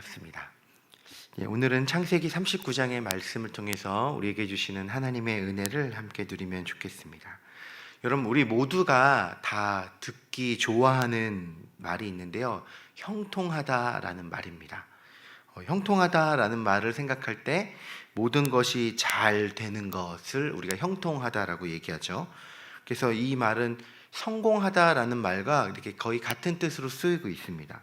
반갑습니다. 오늘은 창세기 39장의 말씀을 통해서 우리에게 주시는 하나님의 은혜를 함께 누리면 좋겠습니다. 여러분, 우리 모두가 다 듣기 좋아하는 말이 있는데요, 형통하다라는 말입니다. 형통하다라는 말을 생각할 때 모든 것이 잘 되는 것을 우리가 형통하다라고 얘기하죠. 그래서 이 말은 성공하다라는 말과 이렇게 거의 같은 뜻으로 쓰이고 있습니다.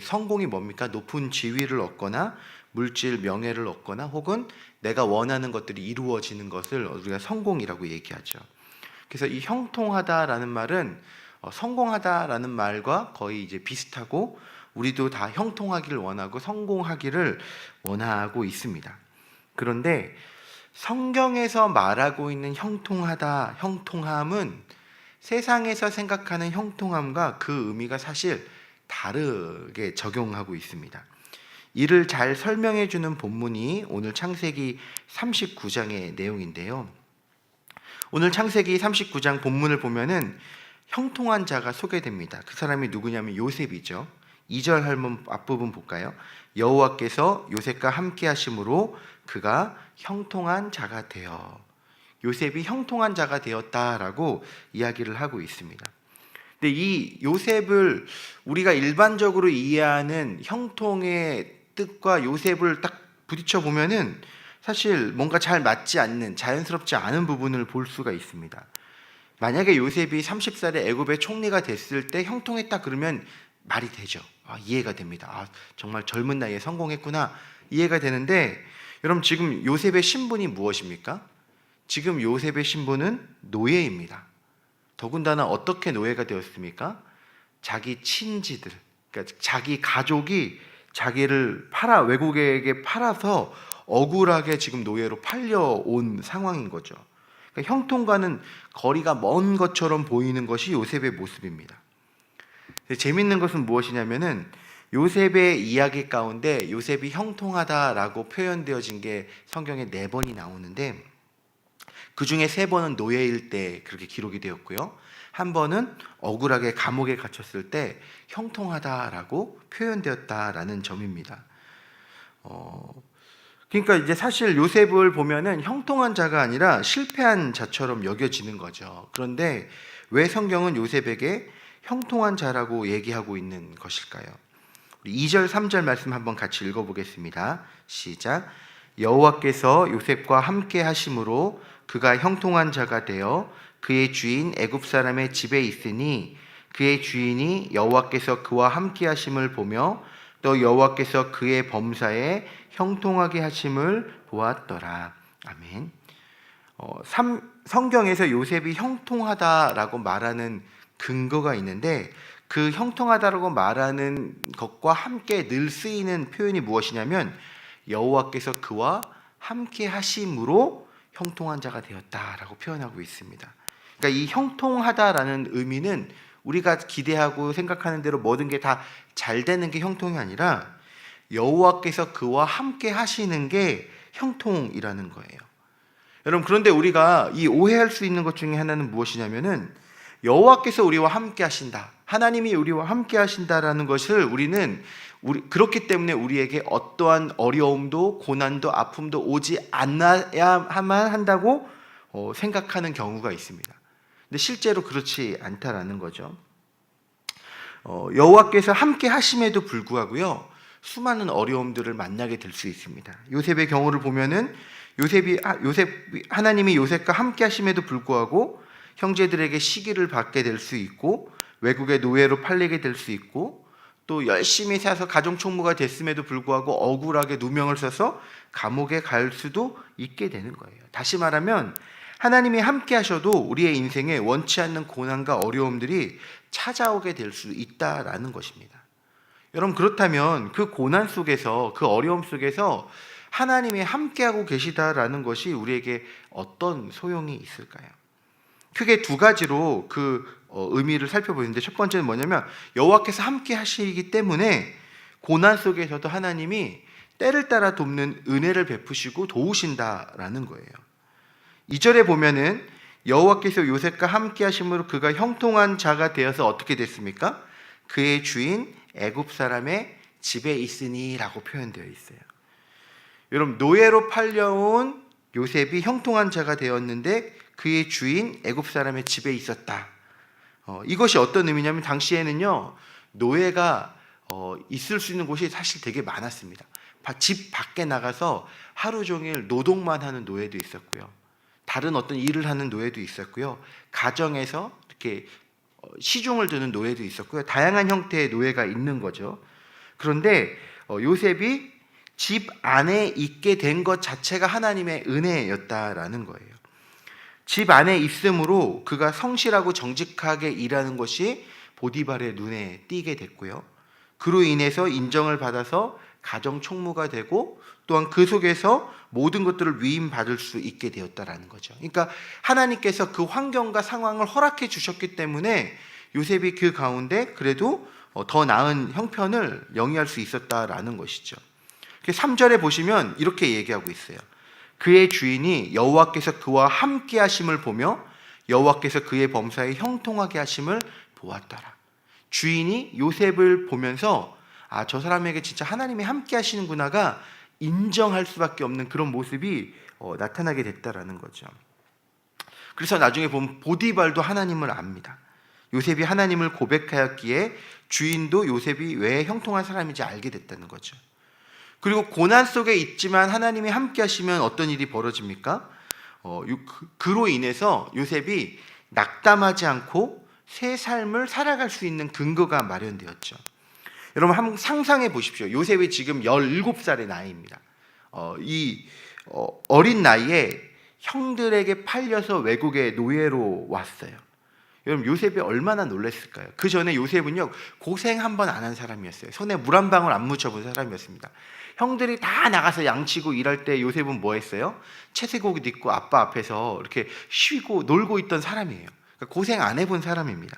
성공이 뭡니까? 높은 지위를 얻거나 물질 명예를 얻거나 혹은 내가 원하는 것들이 이루어지는 것을 우리가 성공이라고 얘기하죠. 그래서 이 형통하다라는 말은 성공하다라는 말과 거의 이제 비슷하고, 우리도 다 형통하기를 원하고 성공하기를 원하고 있습니다. 그런데 성경에서 말하고 있는 형통하다, 형통함은 세상에서 생각하는 형통함과 그 의미가 사실 다르게 적용하고 있습니다. 이를 잘 설명해 주는 본문이 오늘 창세기 39장의 내용인데요. 오늘 창세기 39장 본문을 보면은 형통한 자가 소개됩니다. 그 사람이 누구냐면 요셉이죠. 2절 앞부분 볼까요? 여호와께서 요셉과 함께 하심으로 그가 형통한 자가 되어, 요셉이 형통한 자가 되었다라고 이야기를 하고 있습니다. 근데 이 요셉을 우리가 일반적으로 이해하는 형통의 뜻과 요셉을 딱 부딪혀 보면은 사실 뭔가 잘 맞지 않는, 자연스럽지 않은 부분을 볼 수가 있습니다. 만약에 요셉이 30살에 애굽의 총리가 됐을 때 형통했다 그러면 말이 되죠. 이해가 됩니다. 정말 젊은 나이에 성공했구나, 이해가 되는데, 여러분, 지금 요셉의 신분이 무엇입니까? 지금 요셉의 신분은 노예입니다. 더군다나 어떻게 노예가 되었습니까? 자기 친지들, 그러니까 자기 가족이 자기를 외국에게 팔아서 억울하게 지금 노예로 팔려온 상황인 거죠. 그러니까 형통과는 거리가 먼 것처럼 보이는 것이 요셉의 모습입니다. 재밌는 것은 무엇이냐면은 요셉의 이야기 가운데 요셉이 형통하다라고 표현되어진 게 성경에 4번이 나오는데, 그 중에 3번은 노예일 때 그렇게 기록이 되었고요, 1번은 억울하게 감옥에 갇혔을 때 형통하다라고 표현되었다라는 점입니다. 그러니까 이제 사실 요셉을 보면은 형통한 자가 아니라 실패한 자처럼 여겨지는 거죠. 그런데 왜 성경은 요셉에게 형통한 자라고 얘기하고 있는 것일까요? 우리 2절 3절 말씀 한번 같이 읽어보겠습니다. 시작. 여호와께서 요셉과 함께 하심으로 그가 형통한 자가 되어 그의 주인 애굽 사람의 집에 있으니 그의 주인이 여호와께서 그와 함께 하심을 보며 또 여호와께서 그의 범사에 형통하게 하심을 보았더라. 아멘. 성경에서 요셉이 형통하다라고 말하는 근거가 있는데, 그 형통하다라고 말하는 것과 함께 늘 쓰이는 표현이 무엇이냐면 여호와께서 그와 함께 하심으로 형통한 자가 되었다라고 표현하고 있습니다. 그러니까 이 형통하다라는 의미는 우리가 기대하고 생각하는 대로 모든 게 다 잘 되는 게 형통이 아니라 여호와께서 그와 함께 하시는 게 형통이라는 거예요. 여러분, 그런데 우리가 이 오해할 수 있는 것 중에 하나는 무엇이냐면은 여호와께서 우리와 함께 하신다, 하나님이 우리와 함께 하신다라는 것을 그렇기 때문에 우리에게 어떠한 어려움도 고난도 아픔도 오지 않아야만 한다고 생각하는 경우가 있습니다. 근데 실제로 그렇지 않다라는 거죠. 여호와께서 함께 하심에도 불구하고요, 수많은 어려움들을 만나게 될 수 있습니다. 요셉의 경우를 보면은 하나님이 요셉과 함께 하심에도 불구하고 형제들에게 시기를 받게 될 수 있고, 외국의 노예로 팔리게 될 수 있고, 또 열심히 사서 가정 총무가 됐음에도 불구하고 억울하게 누명을 써서 감옥에 갈 수도 있게 되는 거예요. 다시 말하면 하나님이 함께 하셔도 우리의 인생에 원치 않는 고난과 어려움들이 찾아오게 될 수 있다라는 것입니다. 여러분, 그렇다면 그 고난 속에서, 그 어려움 속에서 하나님이 함께하고 계시다라는 것이 우리에게 어떤 소용이 있을까요? 크게 2가지로 그 의미를 살펴보는데, 첫 번째는 뭐냐면 여호와께서 함께 하시기 때문에 고난 속에서도 하나님이 때를 따라 돕는 은혜를 베푸시고 도우신다라는 거예요. 2절에 보면은 여호와께서 요셉과 함께 하심으로 그가 형통한 자가 되어서 어떻게 됐습니까? 그의 주인 애굽 사람의 집에 있으니 라고 표현되어 있어요. 여러분, 노예로 팔려온 요셉이 형통한 자가 되었는데 그의 주인 애굽 사람의 집에 있었다. 이것이 어떤 의미냐면 당시에는요, 노예가 있을 수 있는 곳이 사실 되게 많았습니다. 집 밖에 나가서 하루 종일 노동만 하는 노예도 있었고요, 다른 어떤 일을 하는 노예도 있었고요, 가정에서 이렇게 시중을 두는 노예도 있었고요, 다양한 형태의 노예가 있는 거죠. 그런데 요셉이 집 안에 있게 된 것 자체가 하나님의 은혜였다라는 거예요. 집 안에 있음으로 그가 성실하고 정직하게 일하는 것이 보디발의 눈에 띄게 됐고요, 그로 인해서 인정을 받아서 가정 총무가 되고 또한 그 속에서 모든 것들을 위임받을 수 있게 되었다라는 거죠. 그러니까 하나님께서 그 환경과 상황을 허락해 주셨기 때문에 요셉이 그 가운데 그래도 더 나은 형편을 영위할 수 있었다라는 것이죠. 3절에 보시면 이렇게 얘기하고 있어요. 그의 주인이 여호와께서 그와 함께 하심을 보며 여호와께서 그의 범사에 형통하게 하심을 보았더라. 주인이 요셉을 보면서 저 사람에게 진짜 하나님이 함께 하시는구나가 인정할 수밖에 없는 그런 모습이 나타나게 됐다라는 거죠. 그래서 나중에 보면 보디발도 하나님을 압니다. 요셉이 하나님을 고백하였기에 주인도 요셉이 왜 형통한 사람인지 알게 됐다는 거죠. 그리고 고난 속에 있지만 하나님이 함께 하시면 어떤 일이 벌어집니까? 그로 인해서 요셉이 낙담하지 않고 새 삶을 살아갈 수 있는 근거가 마련되었죠. 여러분, 한번 상상해 보십시오. 요셉이 지금 17살의 나이입니다. 어린 나이에 형들에게 팔려서 외국에 노예로 왔어요. 여러분, 요셉이 얼마나 놀랐을까요? 그 전에 요셉은요, 고생 한 번 안 한 사람이었어요. 손에 물 한 방울 안 묻혀본 사람이었습니다. 형들이 다 나가서 양치고 일할 때 요셉은 뭐 했어요? 채색옷 입고 아빠 앞에서 이렇게 쉬고 놀고 있던 사람이에요. 그러니까 고생 안 해본 사람입니다.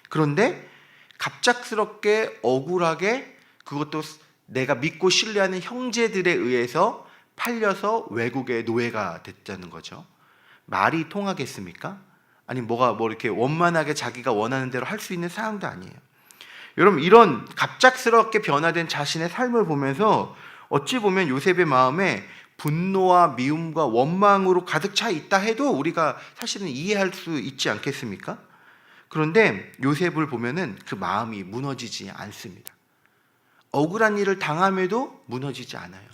그런데 갑작스럽게 억울하게, 그것도 내가 믿고 신뢰하는 형제들에 의해서 팔려서 외국의 노예가 됐다는 거죠. 말이 통하겠습니까? 아니 뭐 이렇게 원만하게 자기가 원하는 대로 할 수 있는 상황도 아니에요. 여러분, 이런 갑작스럽게 변화된 자신의 삶을 보면서 어찌 보면 요셉의 마음에 분노와 미움과 원망으로 가득 차 있다 해도 우리가 사실은 이해할 수 있지 않겠습니까? 그런데 요셉을 보면은 그 마음이 무너지지 않습니다. 억울한 일을 당함에도 무너지지 않아요.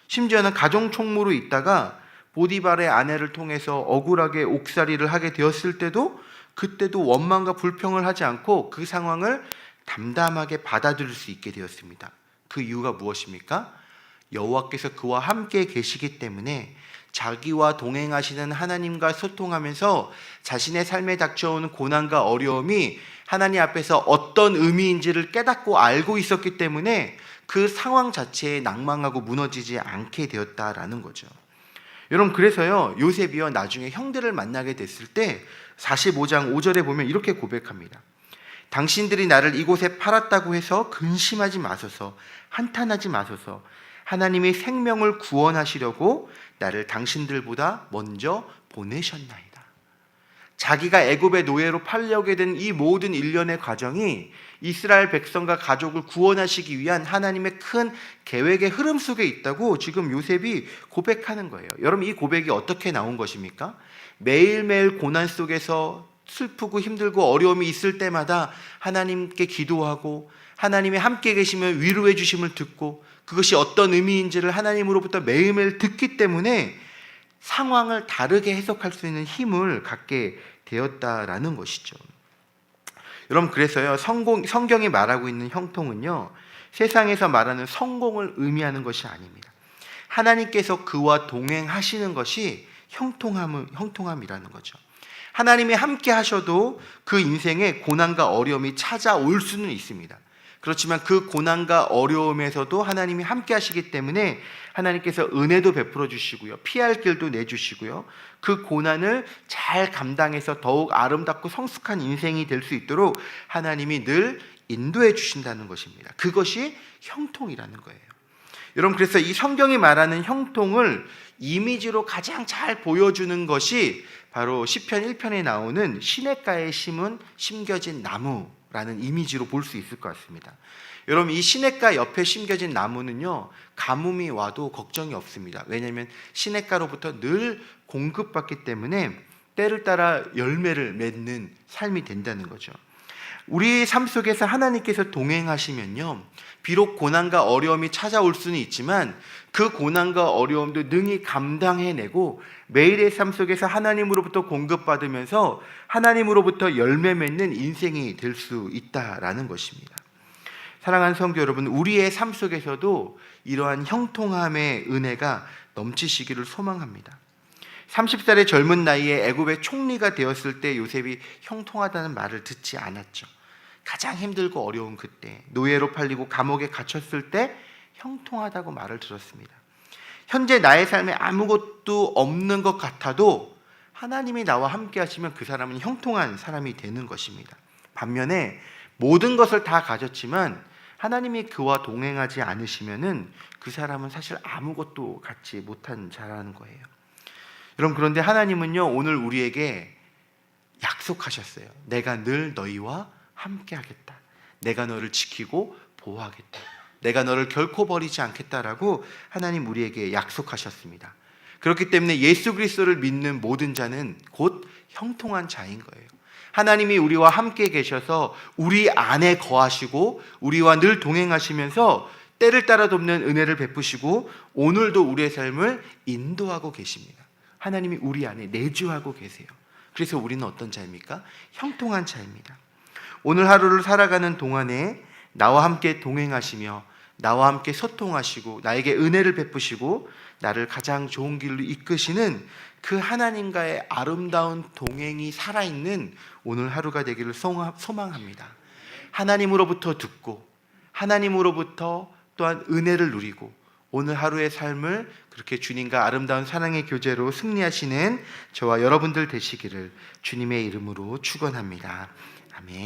심지어는 가정 총무로 있다가 보디발의 아내를 통해서 억울하게 옥살이를 하게 되었을 때도 그때도 원망과 불평을 하지 않고 그 상황을 담담하게 받아들일 수 있게 되었습니다. 그 이유가 무엇입니까? 여호와께서 그와 함께 계시기 때문에 자기와 동행하시는 하나님과 소통하면서 자신의 삶에 닥쳐오는 고난과 어려움이 하나님 앞에서 어떤 의미인지를 깨닫고 알고 있었기 때문에 그 상황 자체에 낭망하고 무너지지 않게 되었다라는 거죠. 여러분, 그래서요, 요셉이요, 나중에 형들을 만나게 됐을 때 45장 5절에 보면 이렇게 고백합니다. 당신들이 나를 이곳에 팔았다고 해서 근심하지 마소서, 한탄하지 마소서. 하나님이 생명을 구원하시려고 나를 당신들보다 먼저 보내셨나이다. 자기가 애굽의 노예로 팔려게 된 이 모든 일련의 과정이 이스라엘 백성과 가족을 구원하시기 위한 하나님의 큰 계획의 흐름 속에 있다고 지금 요셉이 고백하는 거예요. 여러분, 이 고백이 어떻게 나온 것입니까? 매일매일 고난 속에서 슬프고 힘들고 어려움이 있을 때마다 하나님께 기도하고 하나님이 함께 계시면 위로해 주심을 듣고 그것이 어떤 의미인지를 하나님으로부터 매일매일 듣기 때문에 상황을 다르게 해석할 수 있는 힘을 갖게 되었다라는 것이죠. 여러분, 그래서요, 성경이 말하고 있는 형통은요, 세상에서 말하는 성공을 의미하는 것이 아닙니다. 하나님께서 그와 동행하시는 것이 형통함이라는 거죠. 하나님이 함께 하셔도 그 인생에 고난과 어려움이 찾아올 수는 있습니다. 그렇지만 그 고난과 어려움에서도 하나님이 함께 하시기 때문에 하나님께서 은혜도 베풀어 주시고요, 피할 길도 내주시고요, 그 고난을 잘 감당해서 더욱 아름답고 성숙한 인생이 될 수 있도록 하나님이 늘 인도해 주신다는 것입니다. 그것이 형통이라는 거예요. 여러분, 그래서 이 성경이 말하는 형통을 이미지로 가장 잘 보여주는 것이 바로 시편 1편에 나오는 시냇가에 심겨진 나무, 나무라는 이미지로 볼 수 있을 것 같습니다. 여러분, 이 시냇가 옆에 심겨진 나무는요, 가뭄이 와도 걱정이 없습니다. 왜냐하면 시냇가로부터 늘 공급받기 때문에 때를 따라 열매를 맺는 삶이 된다는 거죠. 우리 삶 속에서 하나님께서 동행하시면요, 비록 고난과 어려움이 찾아올 수는 있지만 그 고난과 어려움도 능히 감당해내고 매일의 삶 속에서 하나님으로부터 공급받으면서 하나님으로부터 열매 맺는 인생이 될 수 있다라는 것입니다. 사랑하는 성도 여러분, 우리의 삶 속에서도 이러한 형통함의 은혜가 넘치시기를 소망합니다. 30살의 젊은 나이에 애굽의 총리가 되었을 때 요셉이 형통하다는 말을 듣지 않았죠. 가장 힘들고 어려운 그때, 노예로 팔리고 감옥에 갇혔을 때 형통하다고 말을 들었습니다. 현재 나의 삶에 아무것도 없는 것 같아도 하나님이 나와 함께 하시면 그 사람은 형통한 사람이 되는 것입니다. 반면에 모든 것을 다 가졌지만 하나님이 그와 동행하지 않으시면은 그 사람은 사실 아무것도 갖지 못한 자라는 거예요. 여러분, 그런데 하나님은요, 오늘 우리에게 약속하셨어요. 내가 늘 너희와 함께 하겠다. 내가 너를 지키고 보호하겠다. 내가 너를 결코 버리지 않겠다라고 하나님 우리에게 약속하셨습니다. 그렇기 때문에 예수 그리스도를 믿는 모든 자는 곧 형통한 자인 거예요. 하나님이 우리와 함께 계셔서 우리 안에 거하시고 우리와 늘 동행하시면서 때를 따라 돕는 은혜를 베푸시고 오늘도 우리의 삶을 인도하고 계십니다. 하나님이 우리 안에 내주하고 계세요. 그래서 우리는 어떤 자입니까? 형통한 자입니다. 오늘 하루를 살아가는 동안에 나와 함께 동행하시며 나와 함께 소통하시고 나에게 은혜를 베푸시고 나를 가장 좋은 길로 이끄시는 그 하나님과의 아름다운 동행이 살아있는 오늘 하루가 되기를 소망합니다. 하나님으로부터 듣고 하나님으로부터 또한 은혜를 누리고 오늘 하루의 삶을 그렇게 주님과 아름다운 사랑의 교제로 승리하시는 저와 여러분들 되시기를 주님의 이름으로 축원합니다. 아멘.